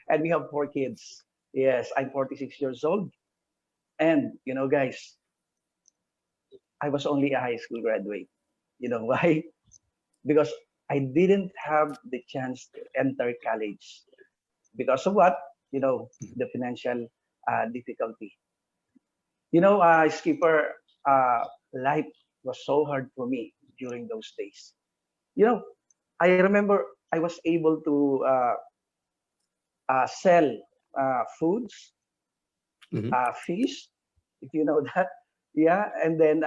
and we have 4 kids. Yes, I'm 46 years old. And, guys, I was only a high school graduate. You know why? Because I didn't have the chance to enter college. Because of what? The financial difficulty. Skipper, life was so hard for me during those days. You know, I remember I was able to sell foods, Mhm. fish, if you know that. Yeah, and then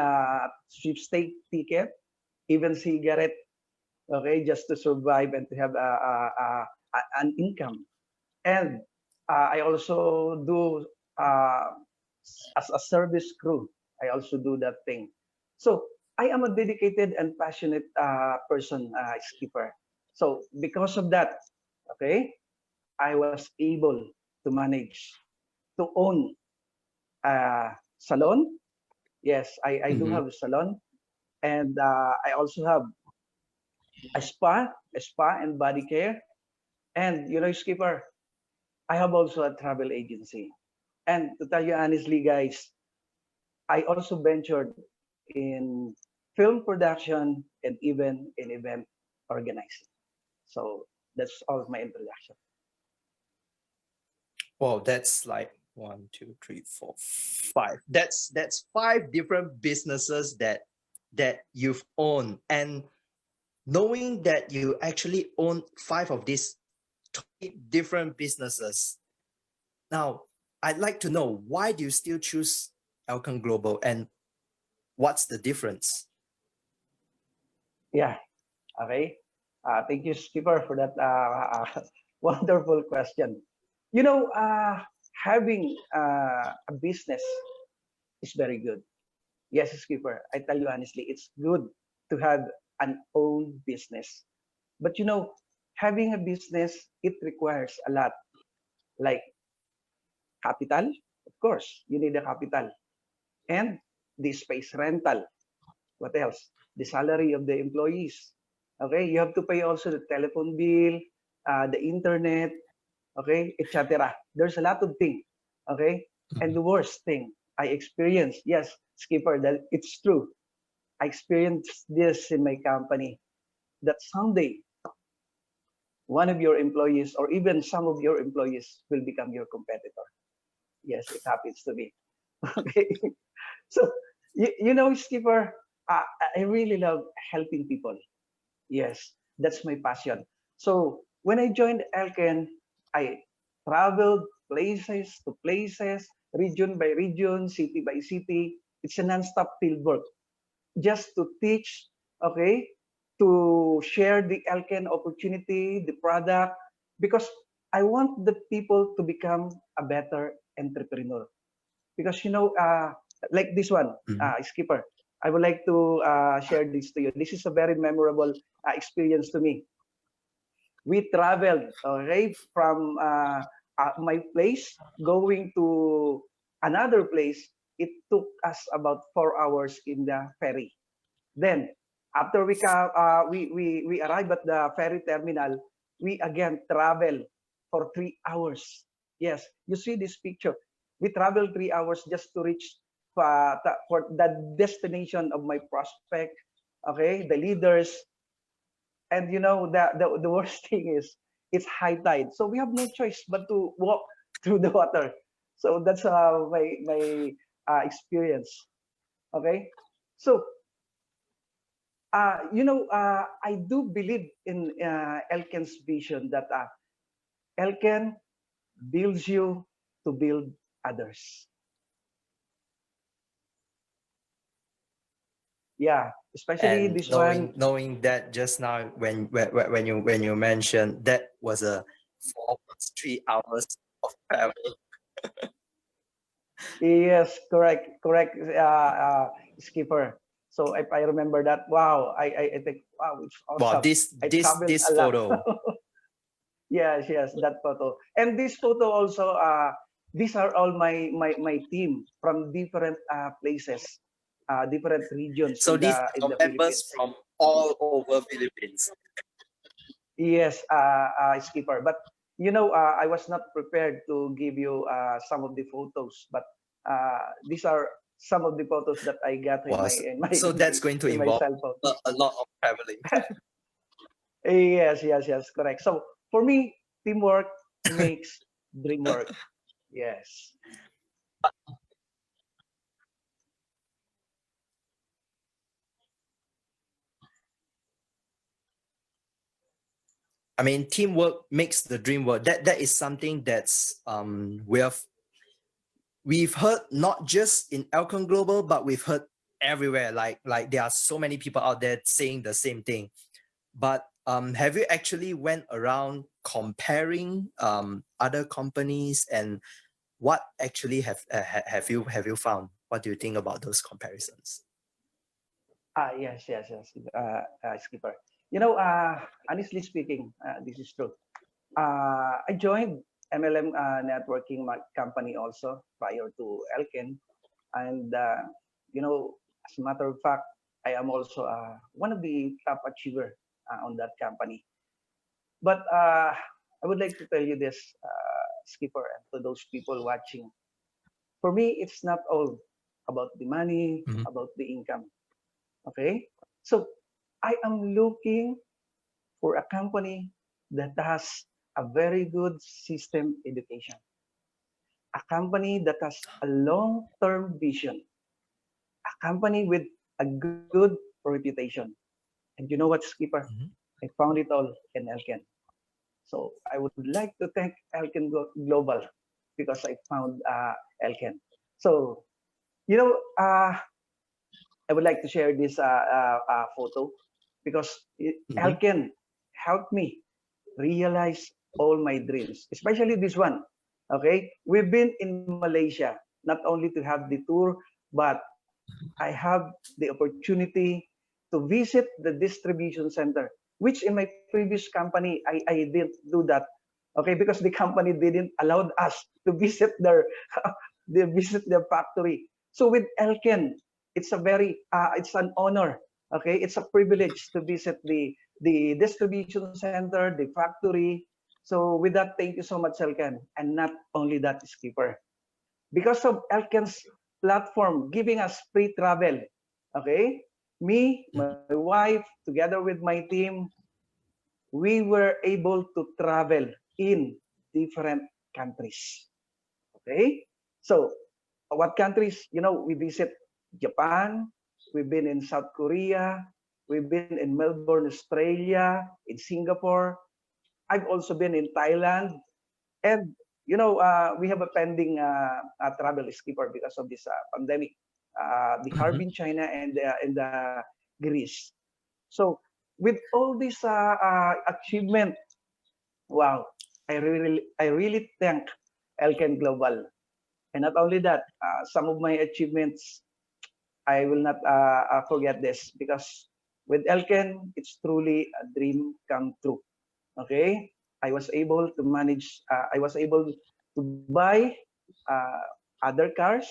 sweepstake ticket, even cigarette, okay, just to survive and to have an income. And I also do uh, as a service crew. I also do that thing. So I am a dedicated and passionate person, skipper. So because of that, okay, I was able to manage to own a salon. Yes, I do Mhm. have a salon, and I also have a spa and body care. And skipper, I have also a travel agency. And to tell you honestly, guys, I also ventured in film production and even in event organizing. So that's all my introduction. Wow, that's like one, two, three, four, five. That's five different businesses that you've owned. And knowing that you actually own five of these totally different businesses. Now, I'd like to know, why do you still choose Elken Global, and what's the difference? Yeah. Okay. Thank you, Skipper, for that wonderful question. You know, having a business is very good. Yes, Skipper. I tell you honestly, it's good to have an own business. But having a business, it requires a lot, like capital. Of course, you need a capital and the space rental. What else? The salary of the employees. Okay, you have to pay also the telephone bill, the internet, okay, etc. There's a lot of things. Okay, and the worst thing I experienced, yes, Skipper, that it's true. I experienced this in my company that someday one of your employees or even some of your employees will become your competitor. Yes, it happens to me. Okay. So, Skipper, uh, I really love helping people. Yes, that's my passion. So, when I joined Elken, I traveled places to places, region by region, city by city. It's a non-stop field work just to teach, okay, to share the Elken opportunity, the product, because I want the people to become a better entrepreneur. Because like this one, Mhm. Skipper, I would like to share this to you. This is a very memorable experience to me. We traveled, okay, from my place going to another place. It took us about 4 hours in the ferry. Then, after we arrive at the ferry terminal, we again travel for 3 hours. Yes, you see this picture. We travel 3 hours just to reach for the destination of my prospect. Okay, the leaders, and the worst thing is it's high tide, so we have no choice but to walk through the water. So that's my experience. Okay, so I do believe in Elken's vision that Elken builds you to build others. Yeah, especially And this one. knowing that just now, when you mentioned that was a 4 plus 3 hours of travel. Yes, correct, Skipper. So if I remember that, wow, I think, wow, it's Wow, awesome. this I this traveled this a lot. photo. Yes, that photo. And this photo also, these are all my team from different places, different regions So these in are the members Philippines. from all over Philippines. Yes, Skipper. But I was not prepared to give you some of the photos, but these are some of the photos that I got in my Was in my so in my that's going to in my involve cell phone. a lot of traveling. Yes, yes, yes, correct. So for me, teamwork makes dream work. Yes. I mean, teamwork makes the dream work. That is something that's we've heard not just in Elken Global, but we've heard everywhere. Like there are so many people out there saying the same thing. But have you actually went around comparing other companies, and what actually have you found? What do you think about those comparisons? Yes, yes, yes, Skipper. Honestly speaking, this is true. I joined MLM networking company also prior to Elkin, and as a matter of fact, I am also one of the top achiever on that company. But I would like to tell you this, Skipper, and to those people watching. For me, it's not all about the money, Mhm. about the income. Okay, so I am looking for a company that has a very good system education, a company that has a long-term vision, a company with a good reputation. And you know what, Skipper? Mhm. I found it all in Elken. So I would like to thank Elken Global because I found Elken. So, you know, uh, I would like to share this photo because Mhm. Elken helped me realize all my dreams, especially this one. Okay, we've been in Malaysia not only to have the tour, but I have the opportunity to visit the distribution center, which in my previous company I didn't do that. Okay, because the company didn't allow us to visit their their factory. So with Elken, it's an honor. Okay, it's a privilege to visit the distribution center, the factory. So with that, thank you so much, Elken. And not only that, Skipper, because of Elken's platform giving us free travel. Okay, me, my wife, together with my team, we were able to travel in different countries. Okay, so what countries? We visit Japan, we've been in South Korea, we've been in Melbourne, Australia, in Singapore. I've also been in Thailand, and we have a pending travel skipper because of this pandemic, the Mhm. Harbin, China, and Greece. So with all this achievement, wow, I really thank Elken Global. And not only that, some of my achievements, I will not forget this because with Elken, it's truly a dream come true. Okay, I was able to manage. I was able to buy uh, other cars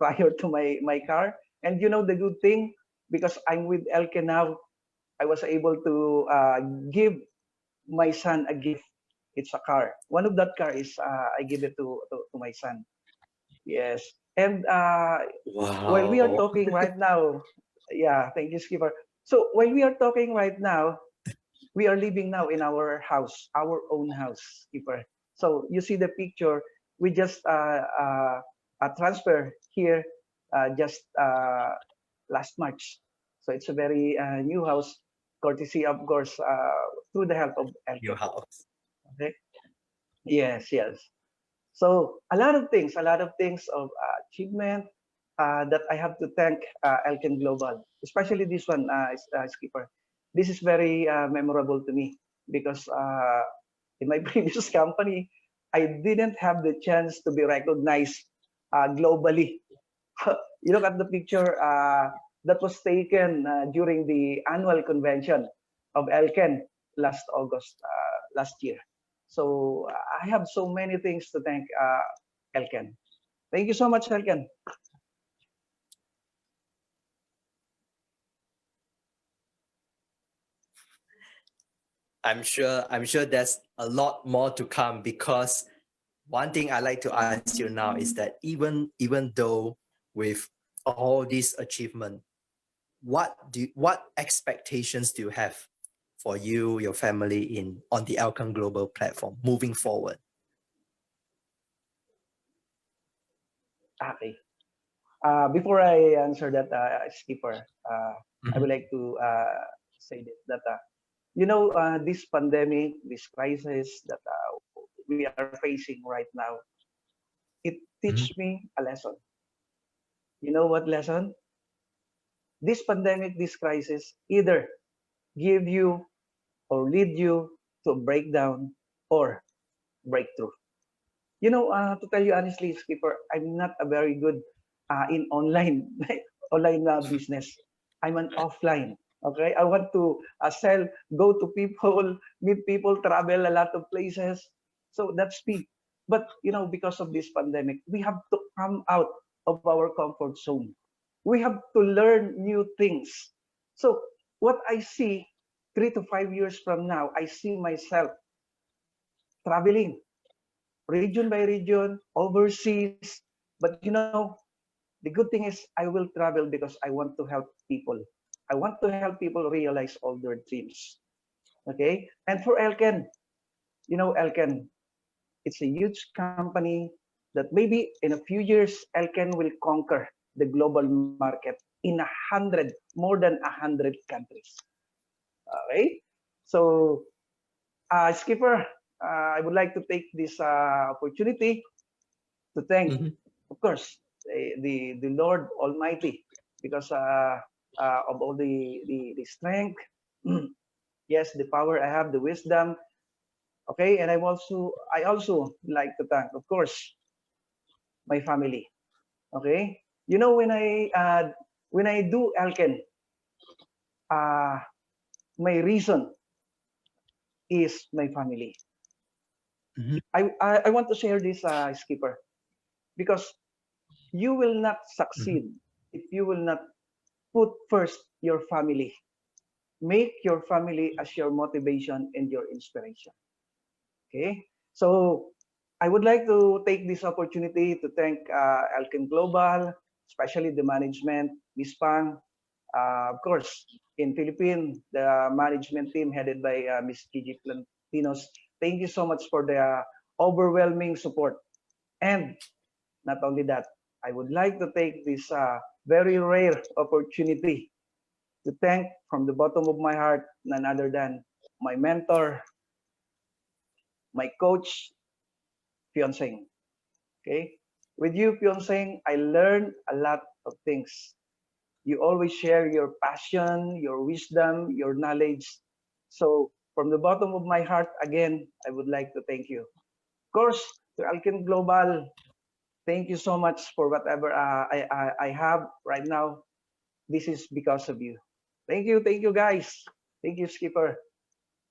prior to my car. And the good thing, because I'm with Elke now, I was able to give my son a gift. It's a car. One of that car is I give it to my son. Yes. And while we are Wow. talking right now, yeah, thank you, Skipper. So while we are talking right now, we are living now in our house, our own house, Skipper. So you see the picture. We just transfer here just last March. So it's a very new house, courtesy, of course, through the help of Your Elkin. house. Okay. Yes, yes. So a lot of things of achievement that I have to thank Elkin Global, especially this one, Skipper. This is very memorable to me because in my previous company, I didn't have the chance to be recognized globally. You look at the picture that was taken during the annual convention of Elken last August, last year. So I have so many things to thank Elken. Thank you so much, Elken. I'm sure there's a lot more to come, because one thing I like to ask you now is that even though with all this achievement, what expectations do you have for you, your family in on the Elken Global platform moving forward? Okay. Before I answer that, Skipper, I would Mhm. like to say this, that this pandemic, this crisis that we are facing right now, it teach Mhm. me a lesson. You know what lesson? This pandemic, this crisis, either give you or lead you to a breakdown or breakthrough. To tell you honestly, Skipper, I'm not a very good in online online business. I'm an offline. Okay, I want to sell, go to people, meet people, travel a lot of places. So that's me. But because of this pandemic, we have to come out of our comfort zone. We have to learn new things. So what I see 3 to 5 years from now, I see myself traveling region by region, overseas. But the good thing is I will travel because I want to help people. I want to help people realize all their dreams. Okay? And for Elken, Elken, it's a huge company that maybe in a few years, Elken will conquer the global market in 100, more than 100 countries. Okay? So, Skipper, I would like to take this opportunity to thank, Mhm. of course, the Lord Almighty, because of all the strength, yes, the power I have, the wisdom. Okay, and I also like to thank, of course, my family. Okay, when I do Alken, uh, my reason is my family. Mhm. I want to share this, Skipper, because you will not Mhm. succeed if you will not put first your family. Make your family as your motivation and your inspiration. Okay. So I would like to take this opportunity to thank Elken Global, especially the management, Miss Pang, of course, in Philippines, the management team headed by Miss Gigi Plantinos. Thank you so much for the overwhelming support. And not only that, I would like to take this very rare opportunity to thank from the bottom of my heart none other than my mentor, my coach, Fianceng. Okay? With you, Fianceng, I learned a lot of things. You always share your passion, your wisdom, your knowledge. So, from the bottom of my heart, again, I would like to thank you. Of course, to Alkin Global, thank you so much for whatever I have right now. This is because of you. Thank you, guys. Thank you, Skipper.